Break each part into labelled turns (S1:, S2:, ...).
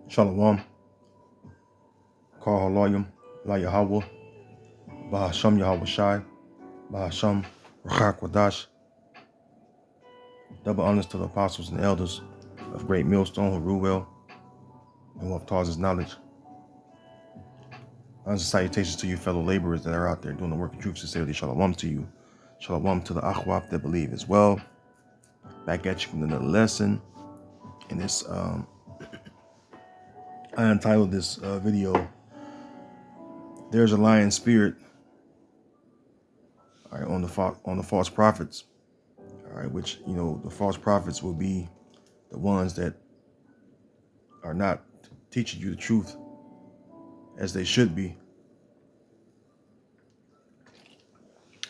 S1: Shalom, Kal Haloyim, La Yahweh, Bahasham Yahweh Shai, Bahasham Rachak Wadash. Double honors to the apostles and elders of Great Millstone who rule well and who have taught us knowledge. Honors and salutations to you fellow laborers that are out there doing the work of truth. Sincerely, Shalom to you. Shalom to the Akhwaf that believe as well. Back at you with another lesson. And this, I entitled this video, "There's a Lion Spirit," all right, on the false prophets. All right, which, the false prophets will be the ones that are not teaching you the truth as they should be.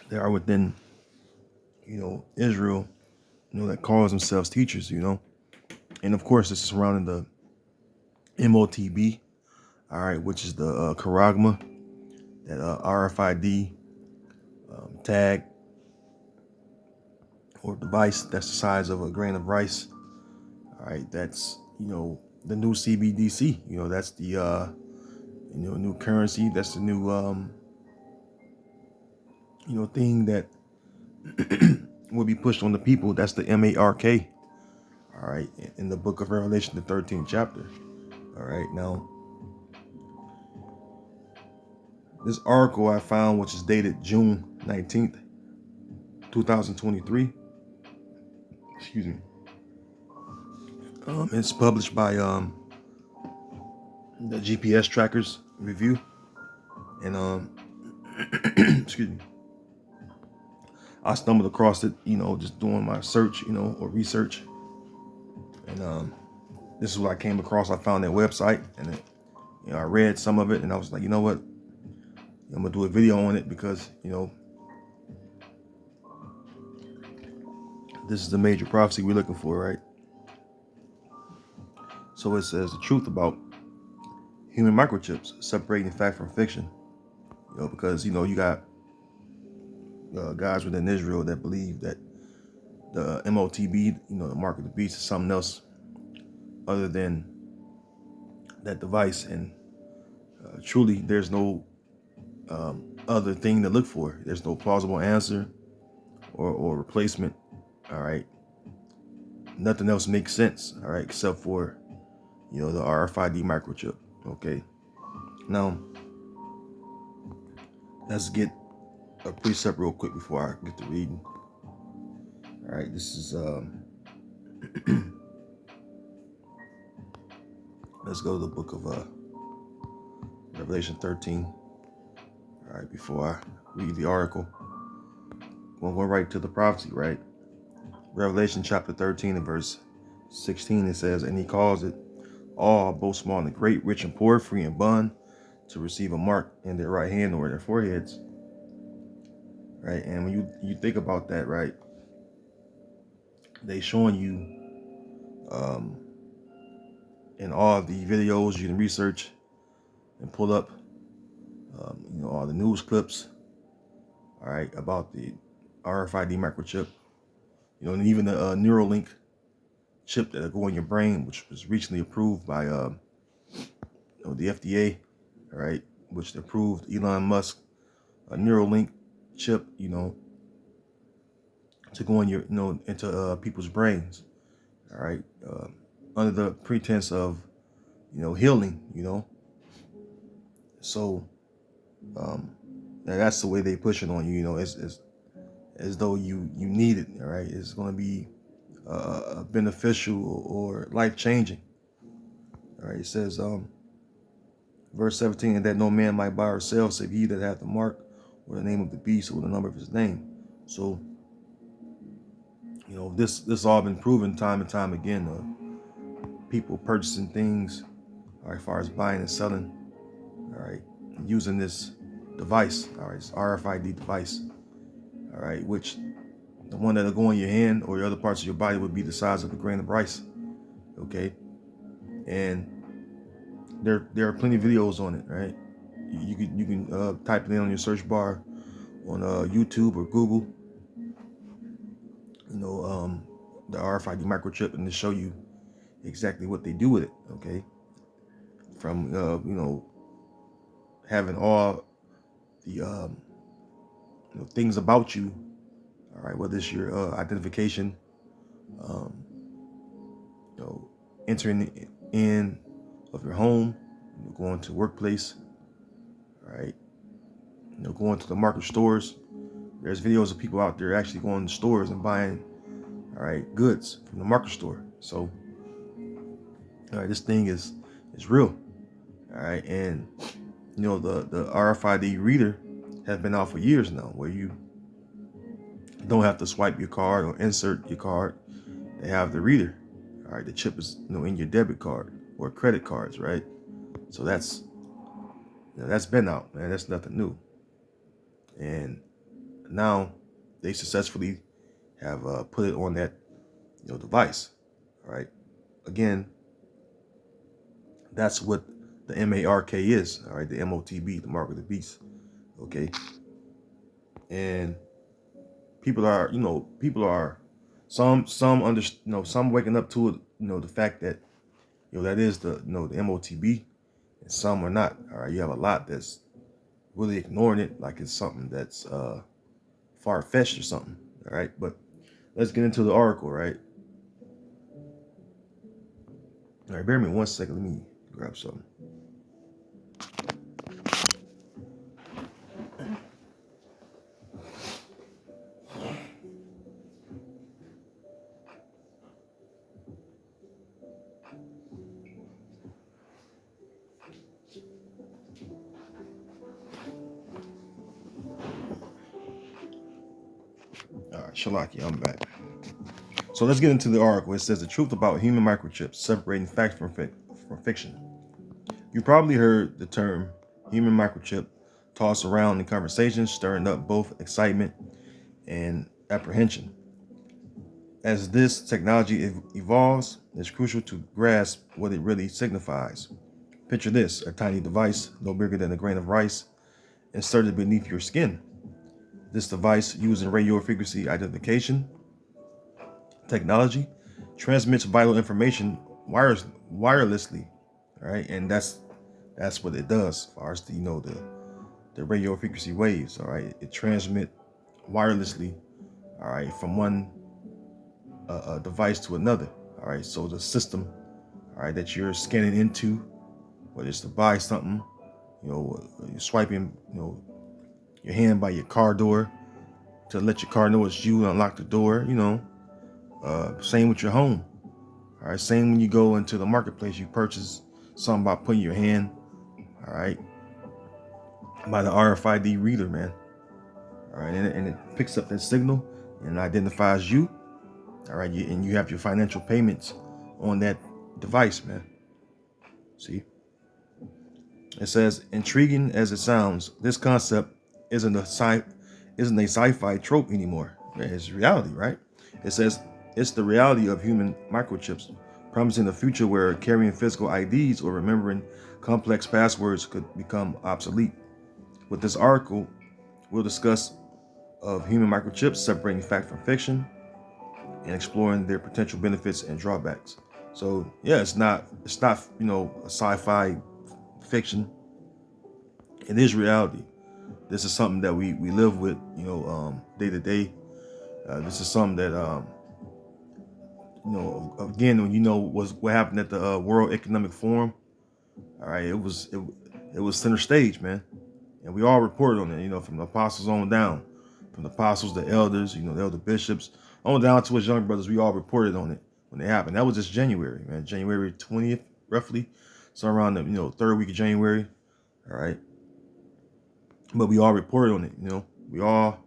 S1: They are within, Israel, that calls themselves teachers, And of course, this is surrounding the MOTB, all right, which is the Charagma, that RFID tag or device that's the size of a grain of rice. All right, that's, the new CBDC. That's the, new currency. That's the new, thing that will be pushed on the people. That's the MARK. All right, in the book of Revelation, the 13th chapter. All right, now, this article I found, which is dated June 19th, 2023. Excuse me. It's published by the GPS Trackers Review. And, excuse me. I stumbled across it, just doing my search, or research. And this is what I came across. I found their website, and I read some of it, and I was like, you know what? I'm gonna do a video on it because, this is the major prophecy we're looking for, right? So it says the truth about human microchips, separating fact from fiction. Because you got guys within Israel that believe that the MOTB, the mark of the beast, is something else other than that device, and truly, there's no other thing to look for. There's no plausible answer or replacement. All right, nothing else makes sense. All right, except for the RFID microchip. Okay, now let's get a precept real quick before I get to reading. All right, this is let's go to the book of Revelation 13. All right, before I read the article, we'll go right to the prophecy, right? Revelation chapter 13 and verse 16, it says, "And he calls it all, both small and great, rich and poor, free and bond, to receive a mark in their right hand or their foreheads." Right, and when you think about that, right, they showing you in all the videos you can research and pull up, all the news clips, all right, about the RFID microchip, and even the Neuralink chip that'll go in your brain, which was recently approved by the FDA, all right, which approved Elon Musk a Neuralink chip, to go in your, into people's brains, all right, under the pretense of, healing, So that's the way they push it on you, it's as though you need it, all right. It's going to be beneficial or life-changing. All right, it says, verse 17, "And that no man might buy or sell save he that hath the mark or the name of the beast or the number of his name." So, this all been proven time and time again. People purchasing things, all right, as far as buying and selling, all right, using this device, all right, it's RFID device, all right, which the one that'll go in your hand or your other parts of your body would be the size of a grain of rice. Okay, and there are plenty of videos on it, right? You can type it in on your search bar on YouTube or Google, the RFID microchip, and to show you exactly what they do with it. Okay, from having all the things about you. All right, whether it's your identification, um, entering in of your home, going to workplace, all right, going to the market stores. There's videos of people out there actually going to stores and buying, all right, goods from the market store. So, all right, this thing is real, all right, and the RFID reader has been out for years now, where you don't have to swipe your card or insert your card. They have the reader. All right, the chip is in your debit card or credit cards, right? So that's been out, man. That's nothing new. And now they successfully have put it on that device. All right. Again, that's what the MARK is. All right, the MOTB, the mark of the beast. Okay. And people are some under some waking up to it, the fact that that is the the MOTB, and some are not. All right, you have a lot that's really ignoring it like it's something that's far-fetched or something. All right, but let's get into the article, right? All right, bear with me 1 second. Let me grab something. All right, Shalaki, I'm back. So let's get into the article. It says the truth about human microchips, separating facts from fiction. You probably heard the term human microchip tossed around in conversations, stirring up both excitement and apprehension. As this technology evolves, it's crucial to grasp what it really signifies. Picture this: a tiny device, no bigger than a grain of rice, inserted beneath your skin. This device, using radio frequency identification technology, transmits vital information wirelessly. All right, and that's what it does as far as the radio frequency waves. All right, it transmit wirelessly, all right, from one device to another. All right, so the system, all right, that you're scanning into, whether it's to buy something, you're swiping your hand by your car door to let your car know it's you and unlock the door. Same with your home. All right, same when you go into the marketplace, you purchase something by putting your hand, all right, by the RFID reader, man. All right, and it picks up that signal and identifies you. All right, and you have your financial payments on that device, man. See, it says, intriguing as it sounds, this concept isn't a sci-fi trope anymore. It's reality, right? It says it's the reality of human microchips, promising a future where carrying physical IDs or remembering complex passwords could become obsolete. With this article, we'll discuss of human microchips, separating fact from fiction, and exploring their potential benefits and drawbacks. So yeah, it's not a sci-fi fiction. It is reality. This is something that we live with, day to day. This is something that again, when what happened at the World Economic Forum. All right, it was center stage, man, and we all reported on it. From the apostles on down, from the apostles, the elders, the elder bishops, on down to his young brothers. We all reported on it when it happened. That was just January, man, January 20th, roughly, so around the third week of January. All right, but we all reported on it. We all,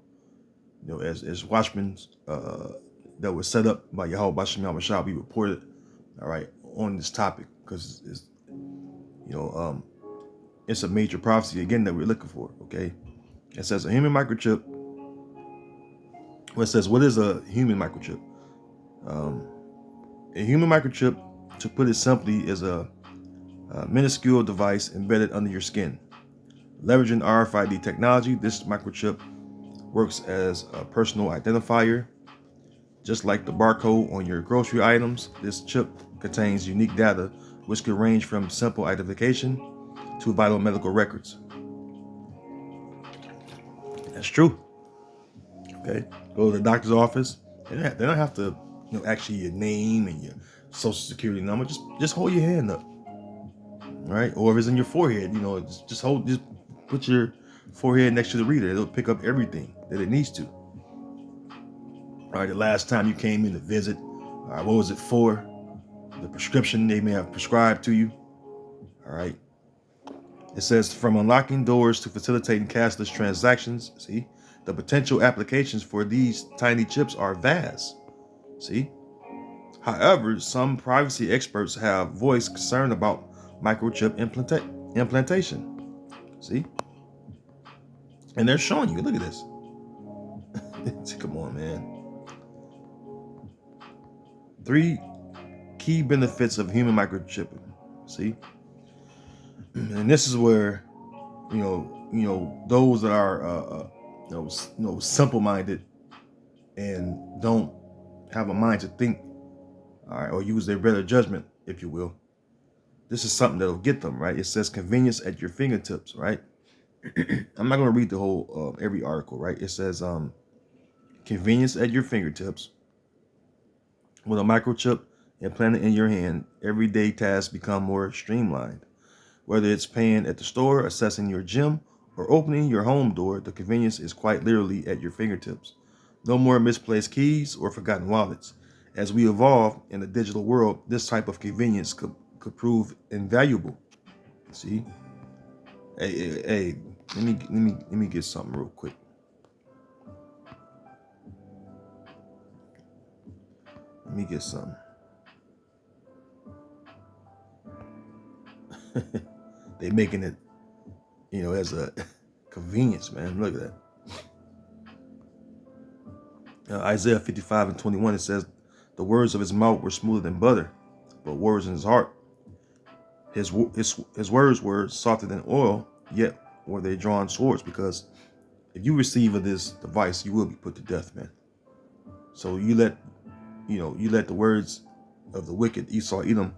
S1: as watchmen that was set up by Yahweh Basham Al-Bashar, we reported, all right, on this topic because it's a major prophecy again that we're looking for. Okay, it says a human microchip. Well, it says, what is a human microchip? A human microchip, to put it simply, is a minuscule device embedded under your skin. Leveraging RFID technology, this microchip works as a personal identifier. Just like the barcode on your grocery items, this chip contains unique data which could range from simple identification to vital medical records. That's true. Okay, go to the doctor's office. They don't have to, actually your name and your social security number. Just hold your hand up, right? Or if it's in your forehead, just put your forehead next to the reader. It'll pick up everything that it needs to. All right, the last time you came in to visit, all right, what was it for? The prescription they may have prescribed to you. All right. It says from unlocking doors to facilitating cashless transactions. See, the potential applications for these tiny chips are vast. See, however, some privacy experts have voiced concern about microchip implantation. See, and they're showing you. Look at this. Come on, man. 3 key benefits of human microchipping. See, and this is where those that are simple-minded and don't have a mind to think, all right, or use their better judgment, if you will. This is something that'll get them, right? It says convenience at your fingertips, right? I'm not going to read the whole every article, right? It says convenience at your fingertips. With a microchip implanted in your hand, everyday tasks become more streamlined. Whether it's paying at the store, accessing your gym, or opening your home door, the convenience is quite literally at your fingertips. No more misplaced keys or forgotten wallets. As we evolve in the digital world, this type of convenience could prove invaluable. See? Hey, let me get something real quick. Let me get something. They making it, as a convenience, man. Look at that. Isaiah 55:21, it says, the words of his mouth were smoother than butter, but words in his heart. His words were softer than oil, yet were they drawn swords, because if you receive of this device, you will be put to death, man. So you let the words of the wicked Esau, Edom,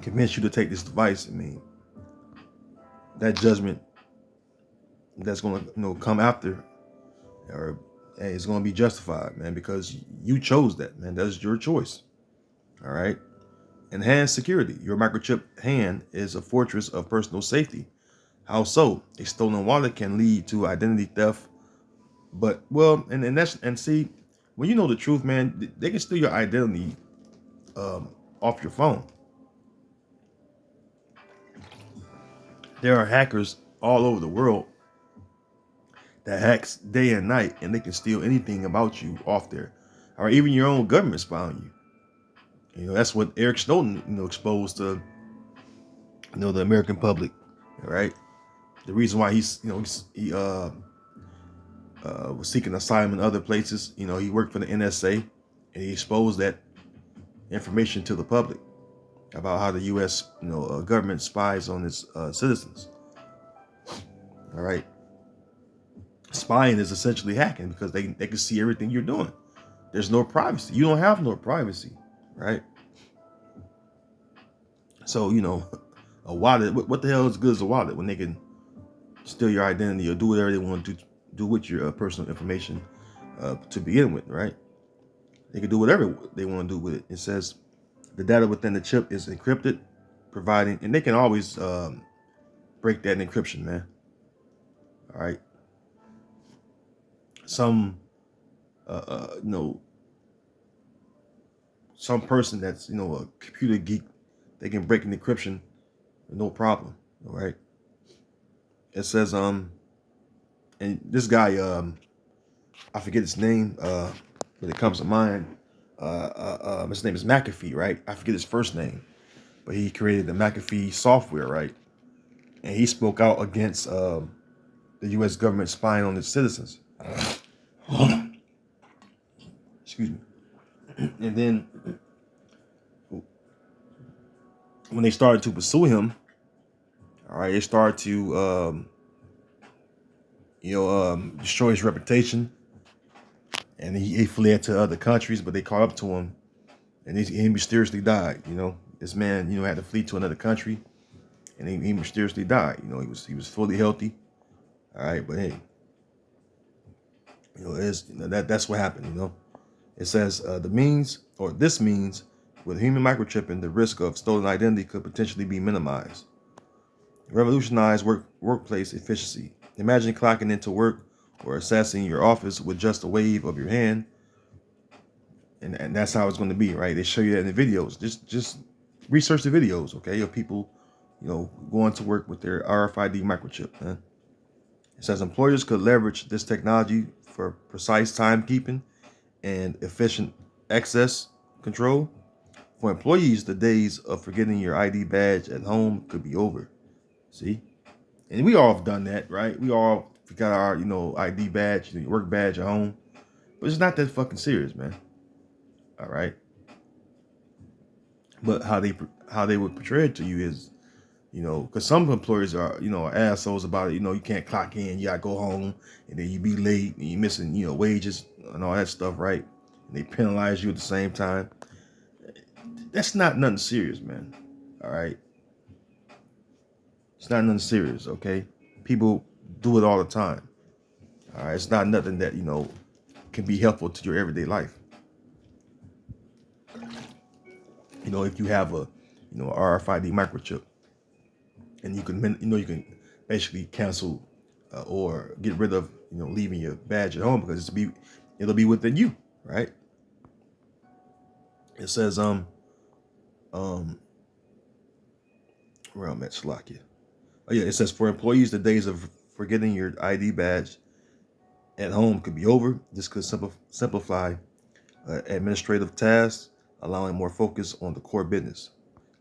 S1: convince you to take this device. I mean, that judgment that's going to come after, or hey, it's going to be justified, man, because you chose that, man. That's your choice. All right. Enhanced security. Your microchip hand is a fortress of personal safety. How so? A stolen wallet can lead to identity theft. But and see, when you know the truth, man, they can steal your identity off your phone. There are hackers all over the world that hacks day and night, and they can steal anything about you off there, or even your own government spy on you. That's what Eric Snowden, exposed to, the American public, right? The reason why he was seeking asylum in other places. He worked for the NSA, and he exposed that information to the public about how the U.S. government spies on its citizens. All right. Spying is essentially hacking, because they can see everything you're doing. There's no privacy. You don't have no privacy, right? So, a wallet, what the hell is good as a wallet when they can steal your identity or do whatever they want to do with your personal information to begin with, right? They can do whatever they want to do with it. It says the data within the chip is encrypted, providing, and they can always break that encryption, man. All right. Some some person that's a computer geek, they can break an encryption with no problem. All right. It says and this guy I forget his name but it comes to mind. His name is McAfee, right? I forget his first name, but he created the McAfee software, right? And he spoke out against the U.S. government spying on its citizens. Excuse me. And then when they started to pursue him, all right, they started to destroy his reputation, and he fled to other countries, but they caught up to him and he mysteriously died. You know, this man, had to flee to another country, and he mysteriously died. You know, he was fully healthy. All right, but hey, that's what happened. It says this means with human microchipping, the risk of stolen identity could potentially be minimized. Revolutionize workplace efficiency. Imagine clocking into work or accessing your office with just a wave of your hand, and that's how it's going to be, right? They show you that in the videos. Just research the videos, okay, of people, going to work with their RFID microchip. Man. It says employers could leverage this technology for precise timekeeping and efficient access control. For employees, the days of forgetting your ID badge at home could be over. See? And we all have done that, right? We all forgot our, ID badge, work badge at home. But it's not that fucking serious, man. All right. But how they would portray it to you is, because some employers are, assholes about it. You can't clock in, you gotta go home, and then you be late, and you missing, wages and all that stuff, right? And they penalize you at the same time. That's not nothing serious, man. All right. It's not nothing serious, okay? People do it all the time. All right. It's not nothing that, can be helpful to your everyday life. If you have a, RFID microchip, and you can basically cancel or get rid of, leaving your badge at home because it'll be within you, right? It says, where I'm at, Slovakia. Oh yeah, it says for employees, the days of forgetting your ID badge at home could be over. This could simplify administrative tasks, allowing more focus on the core business.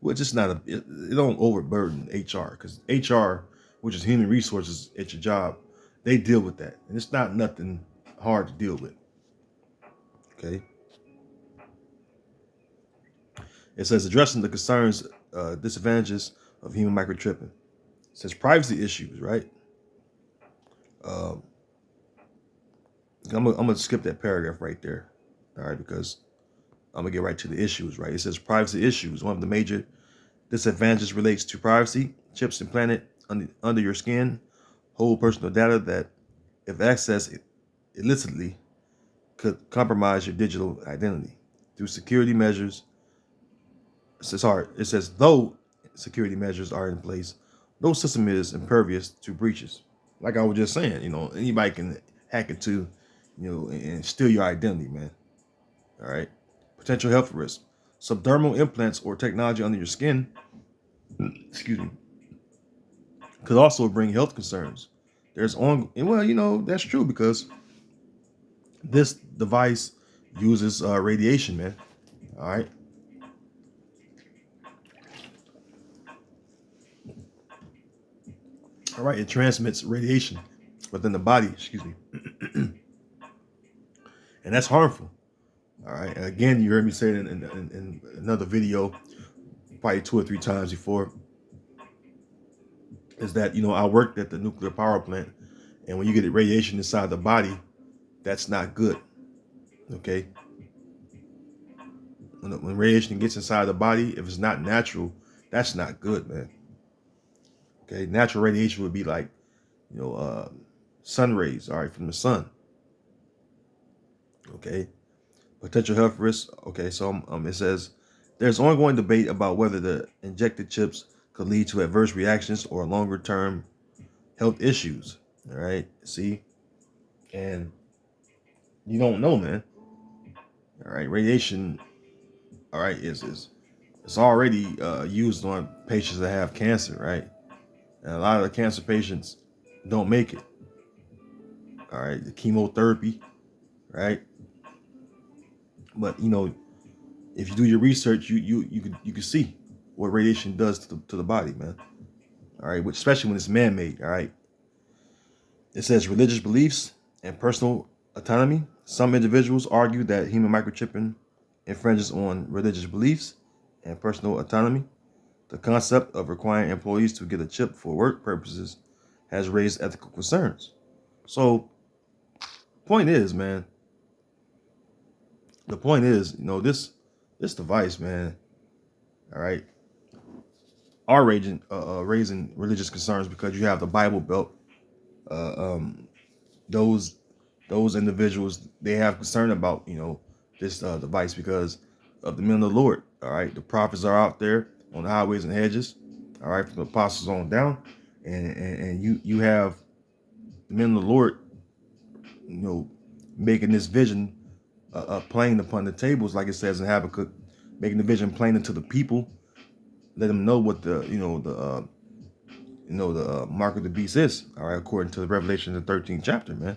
S1: Which is not it don't overburden HR, because HR, which is human resources at your job, they deal with that, and it's not nothing hard to deal with. Okay. It says addressing the concerns, disadvantages of human microchipping. It says privacy issues, right? I'm gonna skip that paragraph right there, all right, because I'm gonna get right to the issues, right? It says privacy issues. One of the major disadvantages relates to privacy. Chips implanted under your skin hold personal data that, if accessed illicitly, could compromise your digital identity. Through security measures, it says though security measures are in place, no system is impervious to breaches. Like I was just saying, anybody can hack into, and steal your identity, man. All right. Potential health risk. Subdermal implants or technology under your skin, excuse me, could also bring health concerns. That's true because this device uses radiation, man. All right. All right. It transmits radiation within the body, excuse me. And that's harmful. All right. And again, you heard me say it in another video, probably 2 or 3 times before, is that, I worked at the nuclear power plant, and when you get radiation inside the body, that's not good. Okay. When radiation gets inside the body, if it's not natural, that's not good, man. Okay. Natural radiation would be like, sun rays, all right, from the sun. Okay. Potential health risks. Okay. So it says there's ongoing debate about whether the injected chips could lead to adverse reactions or longer term health issues. All right. See? And you don't know, man. All right. Radiation, all right, is it's already used on patients that have cancer, right? And a lot of the cancer patients don't make it. All right. The chemotherapy, right? But if you do your research, you can see what radiation does to the body, man. All right, which especially when it's man-made. All right. It says religious beliefs and personal autonomy. Some individuals argue that human microchipping infringes on religious beliefs and personal autonomy. The concept of requiring employees to get a chip for work purposes has raised ethical concerns. So, point is, man. The point is, this this device, man, all right, are raising religious concerns because you have the Bible Belt. Uh, um, those those individuals, they have concern about, this device because of the men of the Lord. All right, the prophets are out there on the highways and hedges. All right, from the apostles on down, and you have the men of the Lord, making this vision plain upon the tables, like it says in Habakkuk, making the vision plain unto the people. Let them know what the mark of the beast is. All right, according to the Revelation, the 13th chapter, man.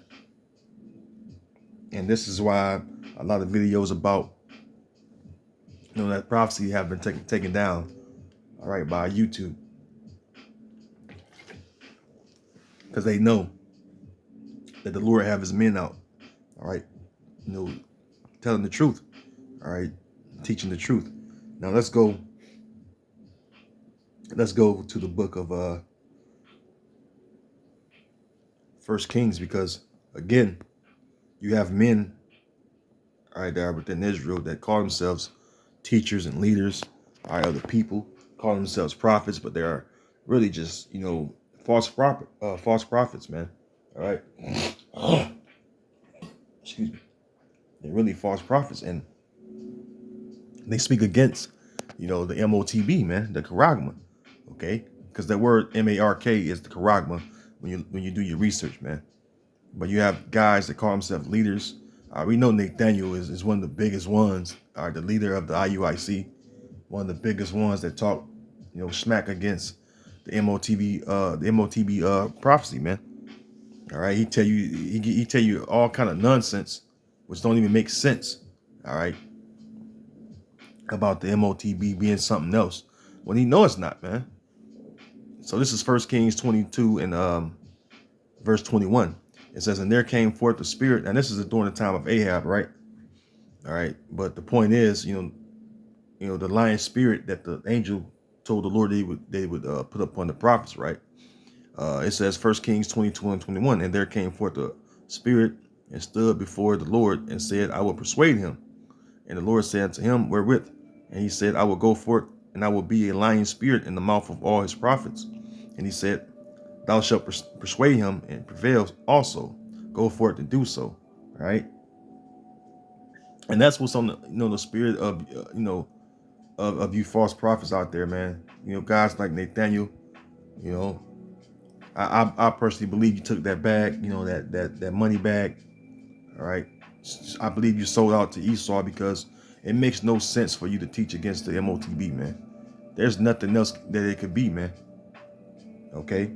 S1: And this is why a lot of videos about that prophecy have been taken down, all right, by YouTube, because they know that the Lord have His men out, all right, telling the truth, all right, teaching the truth. Now let's go to the book of First Kings, because again, you have men, all right, that are within Israel that call themselves teachers and leaders, all right, of the people, call themselves prophets, but they are really just, false prophets, man. All right. Excuse me. They're really false prophets, and they speak against, the MOTB, man, the charagma. Okay, because the word MARK is the charagma when you do your research, man. But you have guys that call themselves leaders. We know Nathaniel is one of the biggest ones, the leader of the IUIC, one of the biggest ones that talk, smack against the MOTB prophecy, man. All right, he tell you all kind of nonsense, which don't even make sense. All right, about the MOTB being something else when he know it's not, man. So this is First Kings 22 and verse 21. It says, "And there came forth the spirit," and this is during the time of Ahab, right? All right, but the point is, the lion spirit that the angel told the Lord they would put upon the prophets, right? It says First Kings 22 and 21, "And there came forth the spirit and stood before the Lord and said, I will persuade him. And the Lord said unto him, Wherewith? And he said, I will go forth, and I will be a lying spirit in the mouth of all his prophets. And he said, Thou shalt persuade him and prevail also. Go forth and do so." Right? And that's what's on the spirit of of you false prophets out there, man. Guys like Nathaniel. You know, I personally believe you took that bag, that money bag. All right. I believe you sold out to Esau because it makes no sense for you to teach against the MOTB, man. There's nothing else that it could be, man. Okay.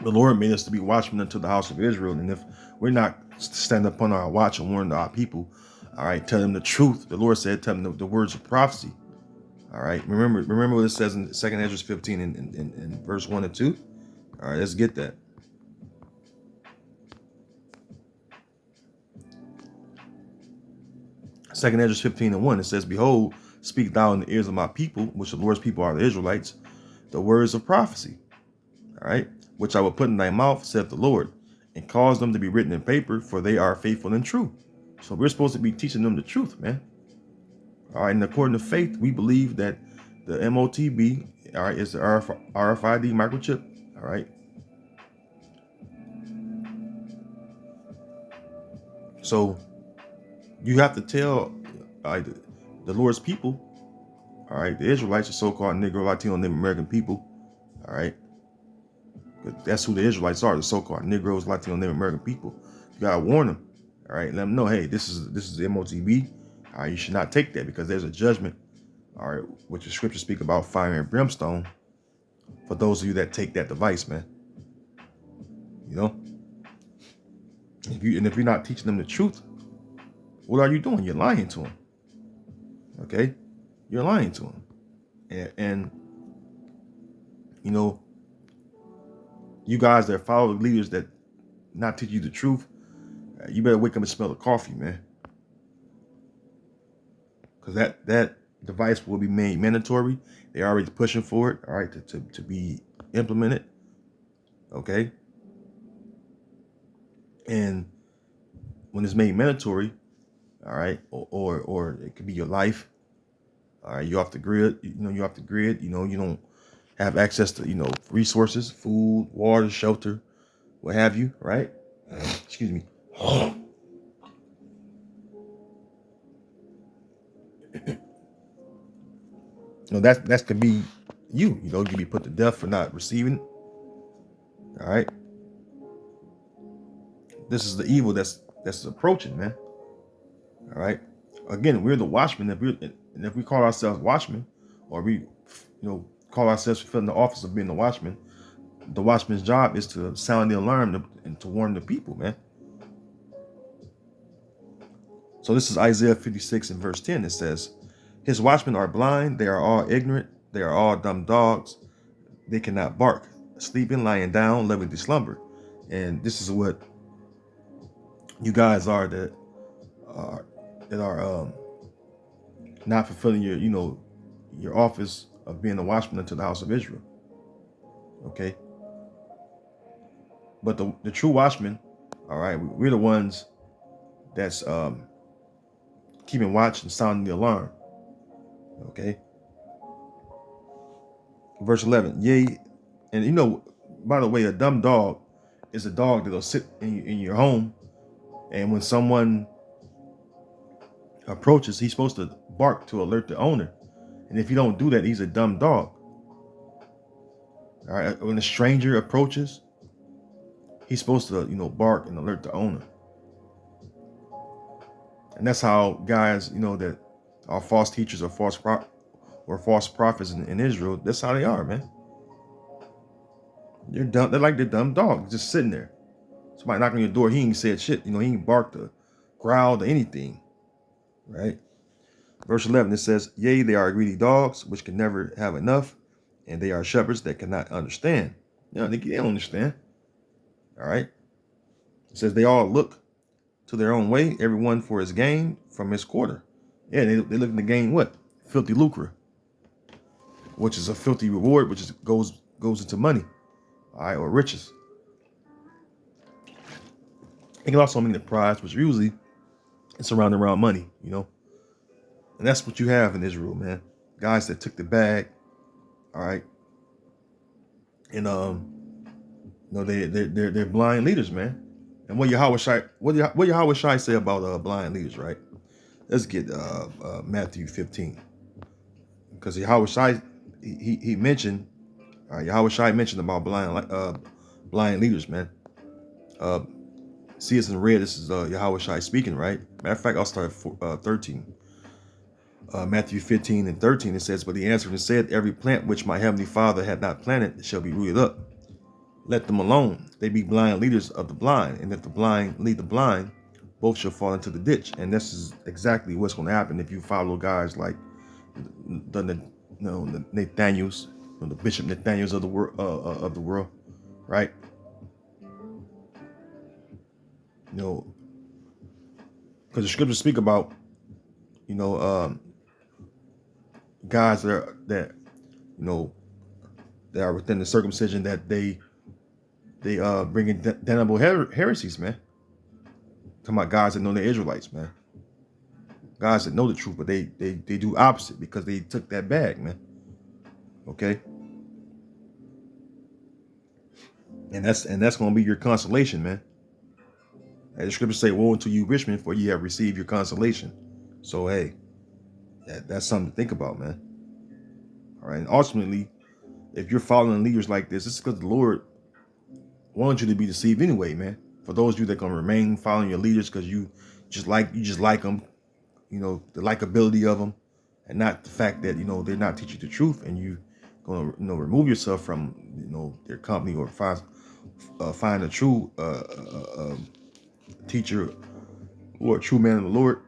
S1: The Lord made us to be watchmen unto the house of Israel. And if we're not stand upon our watch and warn our people, all right, tell them the truth. The Lord said, tell them the words of prophecy. All right. Remember what it says in 2 Ezra 15 in verse 1 and 2. All right, let's get that. 2 Ezra 15 and 1, it says, "Behold, speak thou in the ears of my people," which the Lord's people are the Israelites, "the words of prophecy, all right, which I will put in thy mouth, saith the Lord, and cause them to be written in paper, for they are faithful and true." So we're supposed to be teaching them the truth, man. All right, and according to faith, we believe that the MOTB, all right, is the RFID microchip, all right. So you have to tell the Lord's people, all right, the Israelites, the so-called Negro, Latino, Native American people, all right. That's who the Israelites are, the so-called Negroes, Latino, Native American people. You gotta warn them, all right. Let them know, hey, this is the MOTB. All right, you should not take that because there's a judgment, all right, which the scriptures speak about fire and brimstone for those of you that take that device, man. If you're not teaching them the truth, what are you doing? You're lying to them. Okay, you're lying to them, and you guys that follow the leaders that not teach you the truth, you better wake up and smell the coffee, man. Because that device will be made mandatory. They're already pushing for it, all right, to be implemented. Okay. And when it's made mandatory, All right, or it could be your life. All right, you're off the grid. You're off the grid. You don't have access to resources, food, water, shelter, what have you. Right? Excuse me. That could be you. You can be put to death for not receiving. All right. This is the evil that's approaching, man. All right. Again, we're the watchmen. If we call ourselves watchmen, or we call ourselves fulfilling the office of being the watchman's job is to sound the alarm and to warn the people, man. So this is Isaiah 56 and verse 10. It says, his watchmen are blind, they are all ignorant, they are all dumb dogs, they cannot bark, sleeping, lying down, loving to slumber. And this is what you guys are that are not fulfilling your office of being a watchman unto the house of Israel. Okay. But the true watchmen, all right, we're the ones that's keeping watch and sounding the alarm. Okay. Verse 11. Yea, and by the way, a dumb dog is a dog that'll sit in your home, and when someone approaches, he's supposed to bark to alert the owner. And if you don't do that, he's a dumb dog. All right. When a stranger approaches, he's supposed to, bark and alert the owner. And that's how guys, that are false teachers or false prophets in Israel, that's how they are, man. They're dumb. They're like the dumb dog, just sitting there. Somebody knocking on your door, he ain't said shit. He ain't barked or growled or anything, right? Verse 11, it says, yea, they are greedy dogs, which can never have enough, and they are shepherds that cannot understand. They don't understand. All right. It says they all look to their own way, everyone for his gain from his quarter. Yeah, they looking to gain what? Filthy lucre, which is a filthy reward, which goes into money, all right, or riches. It can also mean the prize, which usually it's around money, and that's what you have in Israel, man. Guys that took the bag, all right, and they're blind leaders, man. And what Yahweh Shai say about blind leaders, right? Let's get Matthew 15, because Yahweh Shai he mentioned Yahweh Shai mentioned about blind leaders, man. See, it's in red. This is Yahweh Shai speaking, right? Matter of fact, I'll start at 13. Matthew 15 and 13, it says, but he answered and said, every plant which my heavenly Father had not planted shall be rooted up. Let them alone. They be blind leaders of the blind. And if the blind lead the blind, both shall fall into the ditch. And this is exactly what's going to happen if you follow guys like the Nathaniels, the Bishop Nathaniels of the world, right? Because the scriptures speak about, guys that are within the circumcision, that they bring in damnable heresies, man. Talking about guys that know they're Israelites, man. Guys that know the truth, but they do opposite because they took that bag, man. Okay. And that's going to be your consolation, man. And the scriptures say, woe unto you rich men, for ye have received your consolation. So, hey, that's something to think about, man. All right. And ultimately, if you're following leaders like this, it's because the Lord wants you to be deceived anyway, man. For those of you that can remain following your leaders because you just like them, the likability of them, and not the fact that they're not teaching the truth, and you gonna remove yourself from their company, or find a true teacher or a true man of the Lord,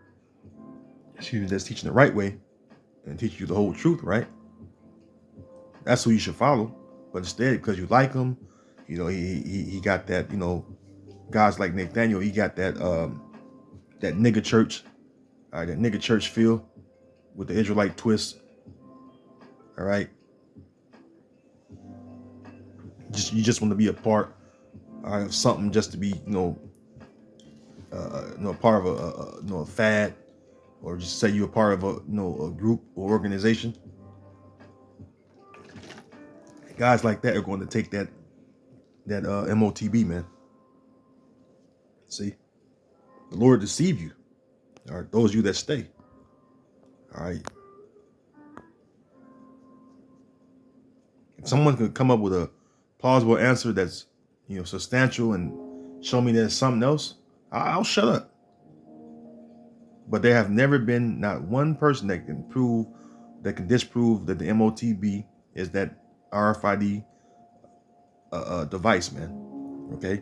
S1: that's teaching the right way and teach you the whole truth, right? That's who you should follow. But instead, because you like him, he got that, guys like Nathaniel, he got that that nigga church, that nigga church feel with the Israelite twist. All right. You just want to be a part of something, just to be, part of a fad, or just say you're a part of a group or organization. Guys like that are going to take that MOTB, man. See, the Lord deceive you. All right, those of you that stay. All right. If someone could come up with a plausible answer that's substantial and show me there's something else, I'll shut up. But there have never been not one person that can disprove that the MOTB is that RFID device, man. Okay.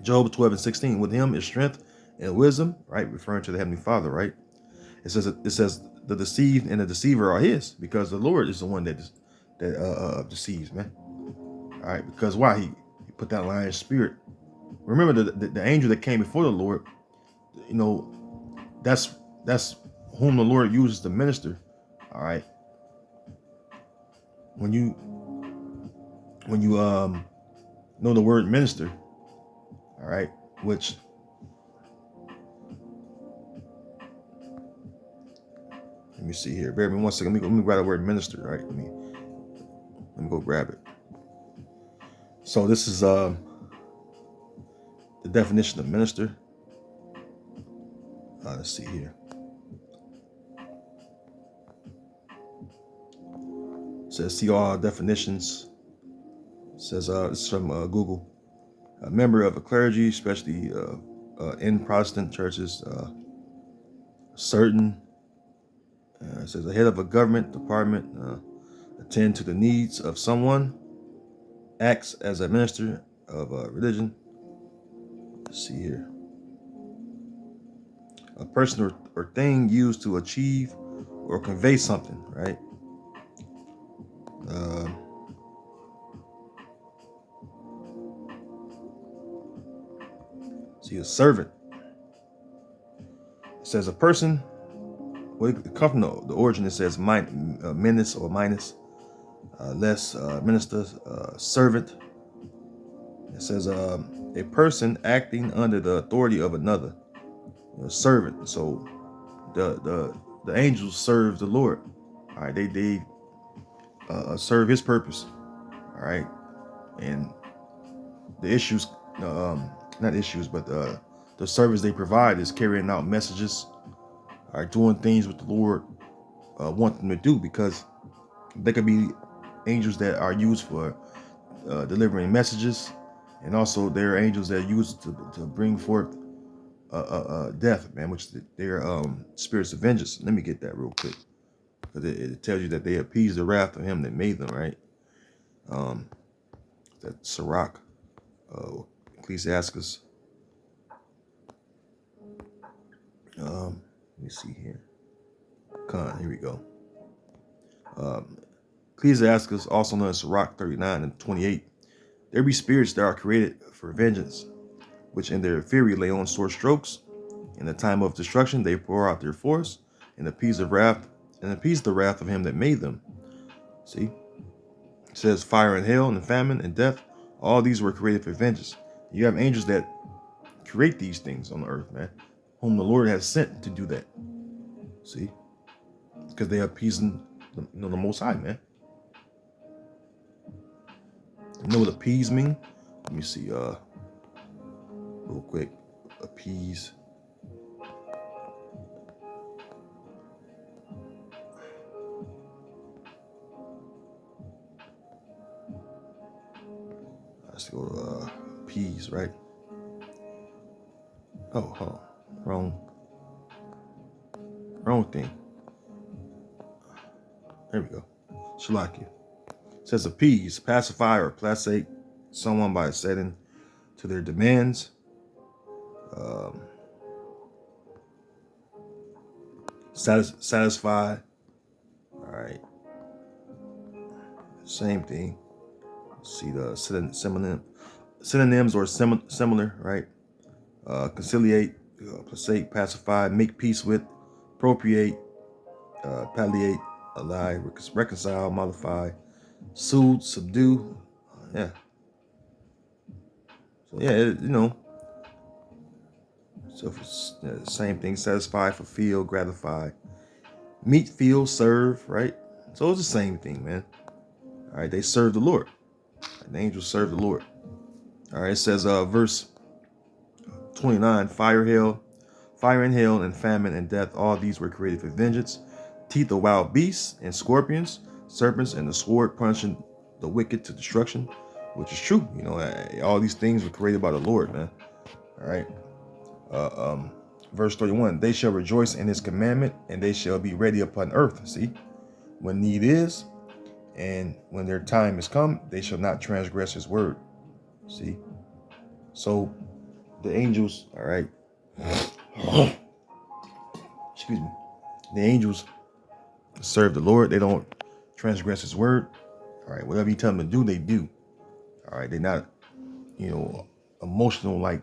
S1: Job 12:16. With him is strength and wisdom, right? Referring to the Heavenly Father, right? It says the deceived and the deceiver are his, because the Lord is the one that deceives, man. All right, because why? He put that lion spirit. Remember the angel that came before the Lord, that's whom the Lord uses to minister. All right. When you know the word minister, all right, which let me see here. Bear with me 1 second. Let me grab the word minister. Right. Let me go grab it. So this is the definition of minister. Let's see here. It says see all definitions. It says it's from Google. A member of a clergy, especially in Protestant churches, certain. It says the head of a government department, attend to the needs of someone, acts as a minister of religion. Let's see here. A person or thing used to achieve or convey something, right? See, a servant. It says a person. Well, it comes from the origin. It says minus or minus, less minister, servant. It says a person acting under the authority of another, servant. So the angels serve the Lord. All right, they serve His purpose. All right, and the issues, not issues, but the service they provide is carrying out messages. All right, doing things with the Lord want them to do, because they could be angels that are used for delivering messages, and also there are angels that are used to bring forth death, man, which they're spirits of vengeance. Let me get that real quick, because it tells you that they appease the wrath of Him that made them, right? That Sirach, Ecclesiastes. Let me see here. Here we go. Ecclesiastes, also known as Sirach 39:28. There be spirits that are created for vengeance, which in their fury lay on sore strokes. In the time of destruction they pour out their force, and appease the wrath of Him that made them. See? It says fire and hail and famine and death, all these were created for vengeance. You have angels that create these things on the earth, man, whom the Lord has sent to do that. See? Because they are appeasing the Most High, man. You know what appease mean? Let me see, real quick. Appease. Let's go to appease, right? Oh, wrong thing. There we go. Shalakia. It says appease, pacify or placate someone by setting to their demands. Satisfy. All right. Same thing. See the synonyms or similar, right? Conciliate, placate, pacify, make peace with, appropriate, palliate, ally, reconcile, mollify, soothe, subdue. Yeah. So yeah, So same thing, satisfy, fulfill, gratify, meet, feel, serve, right? So it's the same thing, man. All right, they serve the Lord. The angels serve the Lord. All right, it says verse 29, fire and hail and famine and death, all these were created for vengeance. Teeth of wild beasts and scorpions, serpents, and the sword punishing the wicked to destruction, which is true. All these things were created by the Lord, man. All right. Verse 31, they shall rejoice in his commandment, and they shall be ready upon earth. See, when need is, and when their time is come, they shall not transgress his word. See, so the angels, all right, excuse me, the angels serve the Lord. They don't transgress his word. All right, whatever you tell them to do, they do. All right, they're not, emotional like,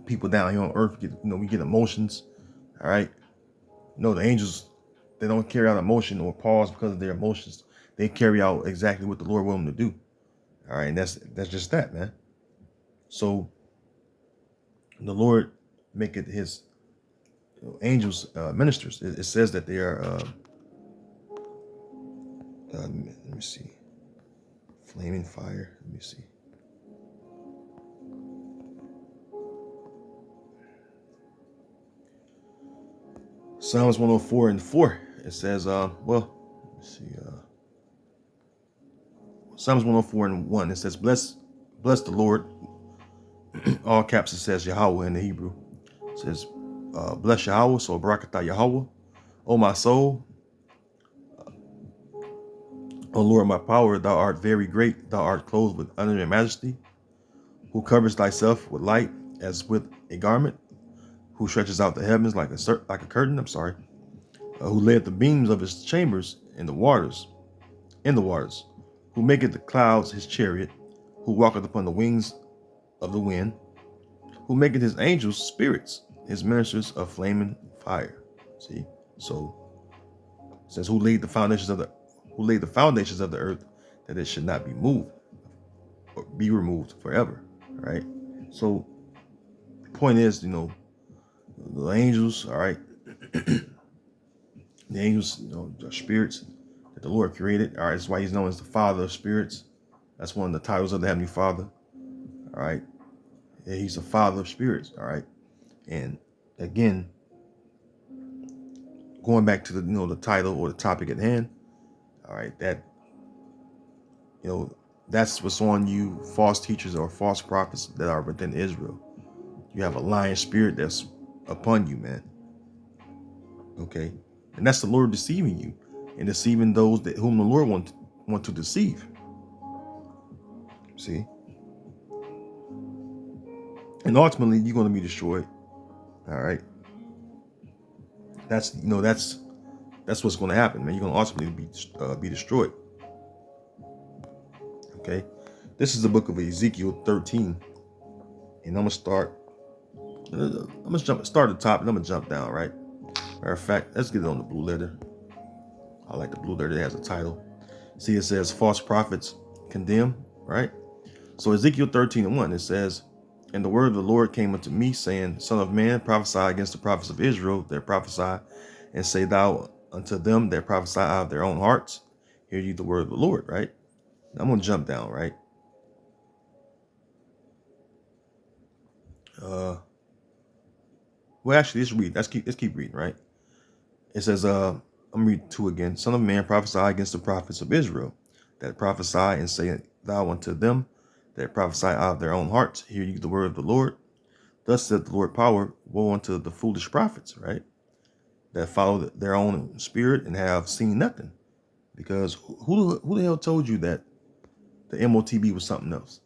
S1: people down here on earth get, we get emotions. All right. No, the angels, they don't carry out emotion or pause because of their emotions. They carry out exactly what the Lord wants them to do. All right, and that's just that, man. So the Lord make it his angels ministers. It says that they are. Let me see. Flaming fire. Let me see. Psalms 104:4. It says, let me see. Psalms 104:1. It says, bless the Lord. All caps it says Yahweh in the Hebrew. It says, bless Yahweh, so barakatah Yahweh. O my soul, O Lord, my power, thou art very great. Thou art clothed with honor and majesty, who covers thyself with light as with a garment, who stretches out the heavens like a curtain. Who laid the beams of his chambers in the waters, who maketh the clouds his chariot, who walketh upon the wings of the wind, who maketh his angels spirits, his ministers of flaming fire. See, so it says, who laid the foundations of the earth, that it should not be moved or be removed forever. Right. So the point is, the angels, all right, the angels, the spirits that the Lord created. All right, that's why he's known as the Father of spirits. That's one of the titles of the Heavenly Father. All right, yeah, he's the Father of spirits. All right, and again, going back to the title or the topic at hand. All right, that that's what's on you, false teachers or false prophets that are within Israel. You have a lying spirit that's upon you, man. Okay, and that's the Lord deceiving you and deceiving those that whom the Lord want to deceive. See, and ultimately you're going to be destroyed. All right, that's what's going to happen, man. You're going to ultimately be destroyed. Okay, this is the book of Ezekiel 13, and I'm gonna start at the top, and I'm gonna jump down. Right. Matter of fact, let's get it on the blue letter. I like the blue letter that has a title. See, it says false prophets condemn, right? So Ezekiel 13:1, it says, and the word of the Lord came unto me, saying, Son of man, prophesy against the prophets of Israel that prophesy, and say thou unto them that prophesy out of their own hearts, hear ye the word of the Lord, right? Now I'm going to jump down, right? Well, actually, let's read. Let's keep reading, right? It says, I'm reading 2 again. Son of man, prophesy against the prophets of Israel that prophesy, and say thou unto them that prophesy out of their own hearts, hear ye the word of the Lord. Thus said the Lord power, woe unto the foolish prophets, right? That follow their own spirit and have seen nothing. Because who the hell told you that the MOTB was something else?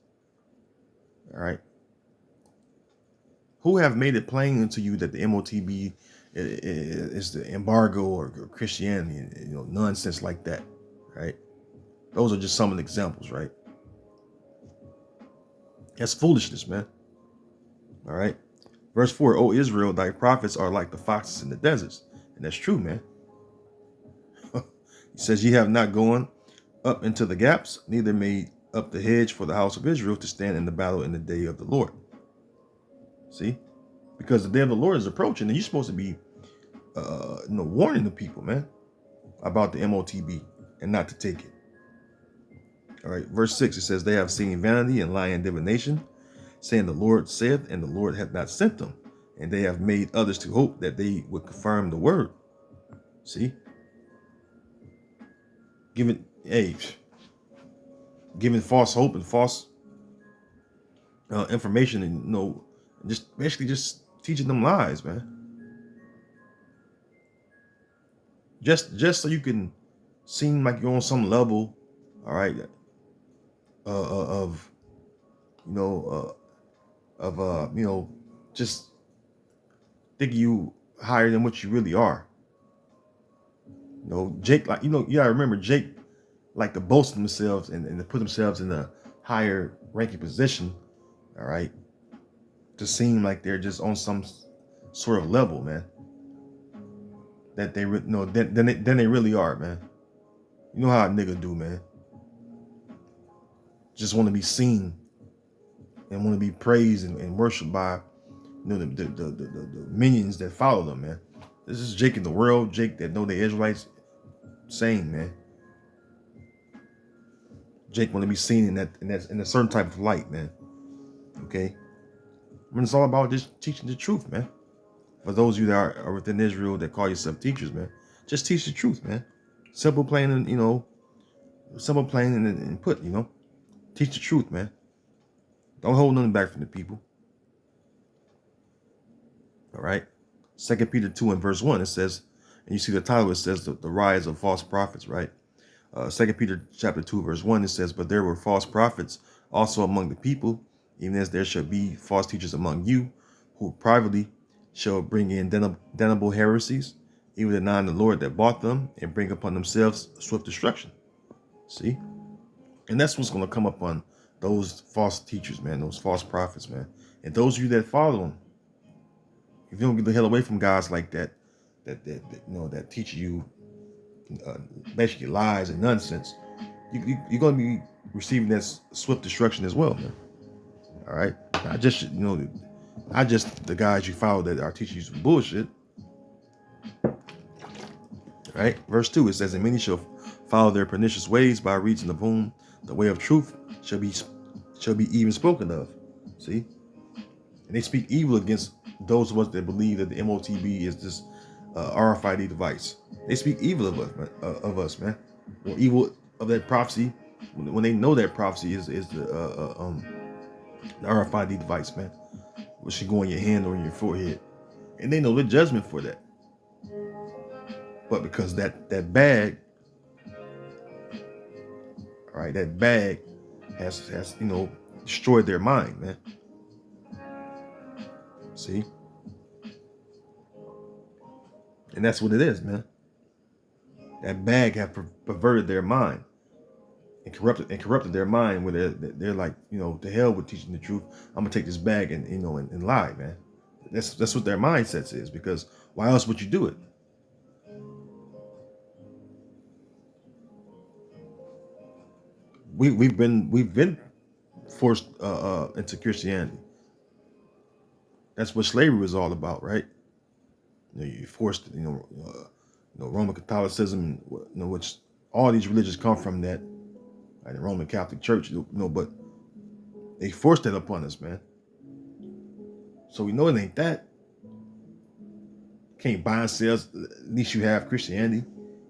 S1: All right. Who have made it plain to you that the MOTB is the embargo or Christianity, nonsense like that, right? Those are just some of the examples, right? That's foolishness, man. All right. Verse 4, O Israel, thy prophets are like the foxes in the deserts. And that's true, man. He says, ye have not gone up into the gaps, neither made up the hedge for the house of Israel to stand in the battle in the day of the Lord. See, because the day of the Lord is approaching, and you're supposed to be, warning the people, man, about the MOTB and not to take it. All right, verse 6, it says, they have seen vanity and lying divination, saying the Lord saith, and the Lord hath not sent them. And they have made others to hope that they would confirm the word. See? Giving false hope and false information, and just basically just teaching them lies, man. Just so you can seem like you're on some level, all right, of just think you higher than what you really are. Jake, like, you gotta remember, Jake like to boast themselves and to put themselves in a higher ranking position, all right, to seem like they're just on some sort of level, man, that they than they really are, man. You know how a nigga do, man. Just want to be seen and want to be praised and worshipped by the minions that follow them, man. This is Jake in the world, Jake that know the Israelites. Same, man. Jake want to be seen in a certain type of light, man. Okay, I mean, it's all about just teaching the truth, man. For those of you that are within Israel that call yourself teachers, man, just teach the truth, man. Simple, plain, and simple, plain, and put, teach the truth, man. Don't hold nothing back from the people. All right. 2 Peter 2 and verse 1, it says, and you see the title, it says the rise of false prophets, right? 2 Peter chapter 2 verse 1, it says, but there were false prophets also among the people, even as there shall be false teachers among you, who privately shall bring in damnable heresies, even denying the Lord that bought them, and bring upon themselves swift destruction. See? And that's what's going to come upon those false teachers, man, those false prophets, man. And those of you that follow them, if you don't get the hell away from guys like that teach you basically lies and nonsense, you're going to be receiving that swift destruction as well, man. All right, not just the guys you follow that are teaching you some bullshit. All right, verse 2, it says, and many shall follow their pernicious ways, by reason of whom the way of truth shall be even spoken of. See, and they speak evil against those of us that believe that the MOTB is this RFID device. They speak evil of us, man, or evil of that prophecy when they know that prophecy is the RFID device, man, which should go on your hand or on your forehead, and they know the judgment for that. But because that bag, all right, that bag has destroyed their mind, man. See? And that's what it is, man. That bag have perverted their mind and corrupted their mind, where they're like, to hell with teaching the truth. I'm gonna take this bag and lie, man. That's what their mindsets is, because why else would you do it? We've been forced into Christianity. That's what slavery was all about, right? You forced, Roman Catholicism, which all these religions come from that, like the Roman Catholic Church, but they forced that upon us, man. So we know it ain't that. Can't buy and sell, at least you have Christianity.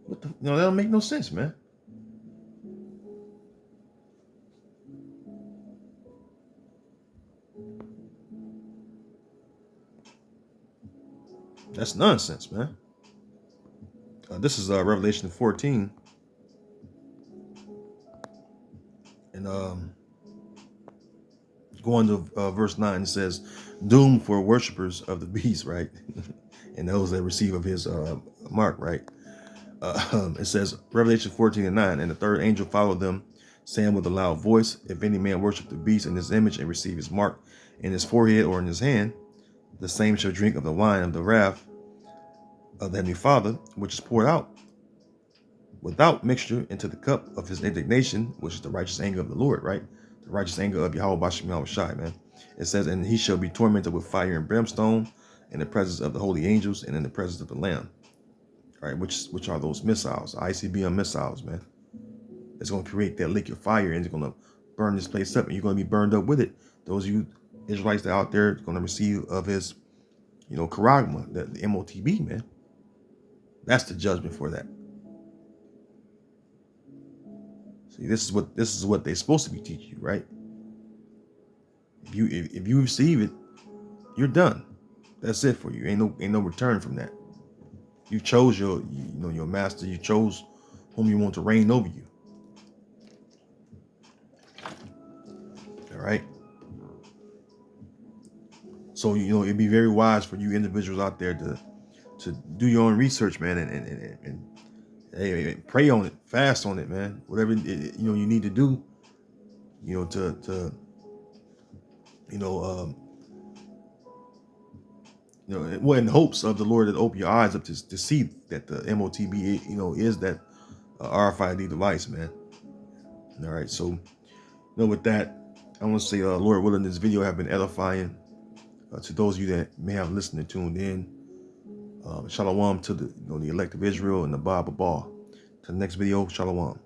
S1: That don't make no sense, man. That's nonsense, man. This is Revelation 14. And going to verse 9, it says, doomed for worshipers of the beast, right? And those that receive of his mark, right? It says, Revelation 14 and 9, and the third angel followed them, saying with a loud voice, if any man worship the beast in his image and receive his mark in his forehead or in his hand, the same shall drink of the wine of the wrath of the Heavenly Father, which is poured out without mixture into the cup of his indignation, which is the righteous anger of the Lord, right? The righteous anger of Yahweh Bashim Yahweh Shai, man. It says, and he shall be tormented with fire and brimstone in the presence of the holy angels and in the presence of the Lamb. All right, which are those missiles, ICBM missiles, man. It's going to create that liquid fire and it's going to burn this place up, and you're going to be burned up with it. Those of you Israelites that are out there are going to receive of his, charagma, the MOTB, man. That's the judgment for that. See, this is what they're supposed to be teaching you, right? If you receive it, you're done. That's it for you. Ain't no return from that. You chose your master. You chose whom you want to reign over you. All right. So it'd be very wise for you individuals out there to do your own research, man, and hey, pray on it, fast on it, man. Whatever you need to do, well, in hopes of the Lord to open your eyes up to see that the MOTB, is that RFID device, man. All right, so with that, I want to say, Lord willing, this video have been edifying to those of you that may have listened and tuned in. Shalom to the elect of Israel and the Bible Ball. To the next video, shalom.